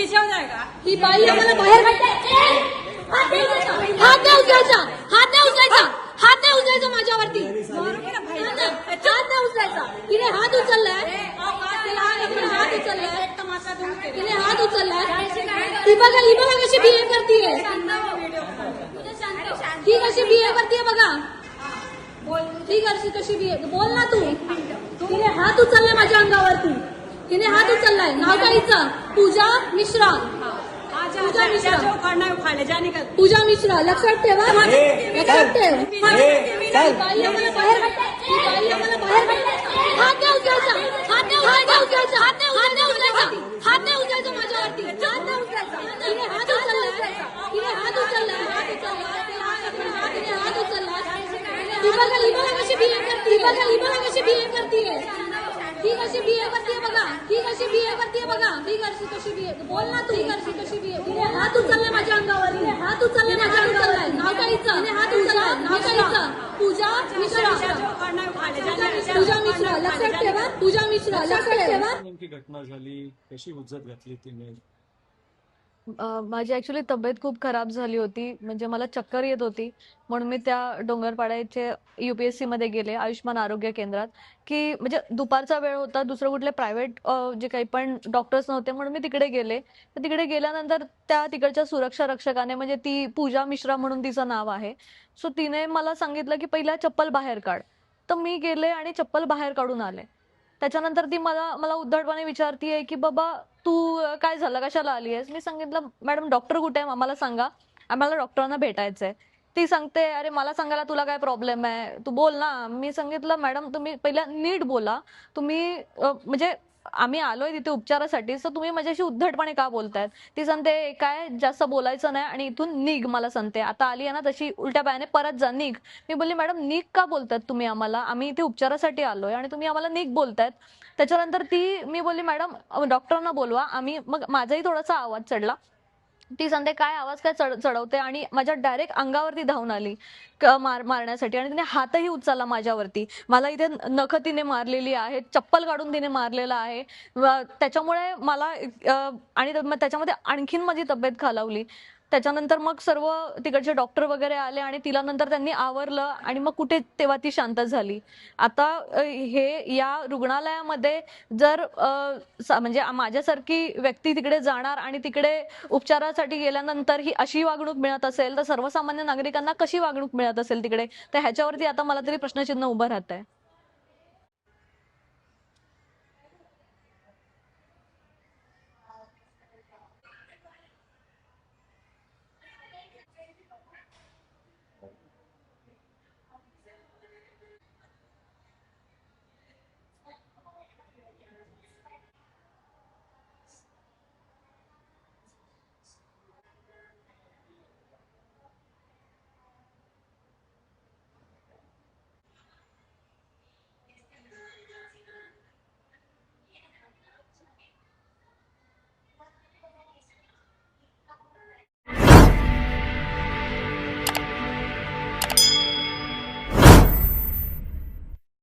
पीछे हो जाएगा। ही बाई आम्हाला बाहेर काढते. हात नाही उचलायचा, हात नाही उचलायचा, हात नाही उचलायचा माझ्यावरती. मारोगे ना भाई। हात नाही उचलायचा. तिने हात उचललाय, तिने हात उचललाय, एक तमाशा दूंगी तिने हात उचललाय. ही बघा कशी बिहेव करतीये, ही कशी बिहेव करतीये बघा. ती कशी बिहेव, बोल ना तू. तिने हात उचललाय माझ्या अंगावरती, तिने हात उचललाय. नाव काय हिचं? पूजा मिश्रा. पूजा मिश्रा जो करना है उखाड़ ले जाने का। पूजा मिश्रा. लक्षात ठेवा, लक्षात ठेव. ही बाई आम्हाला बाहेर काढते. ही बाई आम्हाला बाहेर काढते. हात नाही उचलायचा, हात नाही उचलायचा, हात नाही उचलायचा, हात नाही उचलायचा माझ्यावरती. हात नाही उचलायचा. तिने हात उचललाय, तिने हात उचललाय, तिने हात उचललाय. ही बघा कशी बिहेव करते, ही बघा कशी बिहेव करतीये, ही कशी बिहेव करतीये बघा, ही कशी बिहेव करतीये बघा. ही कशी बिहेव, बोल ना तू. कशी बिहेव. तिने हात उचललाय माझ्या अंगावर, तिने हात उचललाय माझ्या अंगावर. नाव काय हिचं? तिने हात उचललाय. नाव काय हिचं? पूजा मिश्रा. जो करना है उखाड़ ले जाने का। पूजा मिश्रा. लक्षात ठेवा, पूजा मिश्रा. लक्षात ठेवा. नेमकी घटना झाली, कशी हुज्जत घातली तिने? माझी ऍक्च्युली तब्येत खूप खराब झाली होती, म्हणजे मला चक्कर येत होती, म्हणून मी त्या डोंगरपाड्याचे UPSC मध्ये गेले, आयुष्मान आरोग्य केंद्रात. की म्हणजे दुपारचा वेळ होता, दुसरं कुठले प्रायव्हेट जे काही पण डॉक्टर्स नव्हते, म्हणून मी तिकडे गेले. तर तिकडे गेल्यानंतर त्या तिकडच्या सुरक्षा रक्षकाने, म्हणजे ती पूजा मिश्रा म्हणून तिचं नाव आहे, सो तिने मला सांगितलं की पहिला चप्पल बाहेर काढ. तर मी गेले आणि चप्पल बाहेर काढून आले. त्याच्यानंतर ती मला उद्धटपणे विचारतीये की बाबा तू काय झालं, कशाला आली आहेस. मी सांगितलं मॅडम डॉक्टर कुठे आहे, आम्हाला सांगा, आम्हाला डॉक्टरांना भेटायचंय. ती सांगते अरे मला सांगायला तुला काय प्रॉब्लेम आहे, तू बोल ना. मी सांगितलं मॅडम तुम्ही पहिला नीट बोला, तुम्ही म्हणजे आम्ही आलोय तिथे उपचारासाठी, तर तुम्ही माझ्याशी उद्धटपणे का बोलतायत. ती सांगते काय जास्त बोलायचं नाही आणि इथून निघ. मला सांगते आता आली आहे ना तशी उलट्या पायाने परत जा, निघ. मी बोलली मॅडम निघ का बोलतायत तुम्ही आम्हाला, आम्ही इथे उपचारासाठी आलोय आणि तुम्ही आम्हाला निघ बोलतायत. त्याच्यानंतर मी बोलली मॅडम डॉक्टरांना बोलवा. मग माझाही थोडासा आवाज चढला. ती सांगते काय आवाज काय चढवते, आणि माझ्या डायरेक्ट अंगावरती धावून आली मारण्यासाठी, आणि तिने हातही उचलला माझ्यावरती. मला इथे नख तिने मारलेली आहे, चप्पल काढून तिने मारलेलं आहे. त्याच्यामुळे मला आणि त्याच्यामध्ये आणखीन माझी तब्येत खालावली. त्याच्यानंतर मग सर्व तिकडचे डॉक्टर वगैरे आले आणि तिला नंतर त्यांनी आवरलं आणि मग कुठे तेव्हा ती शांत झाली. आता हे या रुग्णालयामध्ये जर म्हणजे माझ्यासारखी व्यक्ती तिकडे जाणार आणि तिकडे उपचारासाठी गेल्यानंतर ही अशी वागणूक मिळत असेल, तर सर्वसामान्य नागरिकांना कशी वागणूक मिळत असेल तिकडे, तर ह्याच्यावरती आता मला तरी प्रश्नचिन्ह उभं राहत आहे.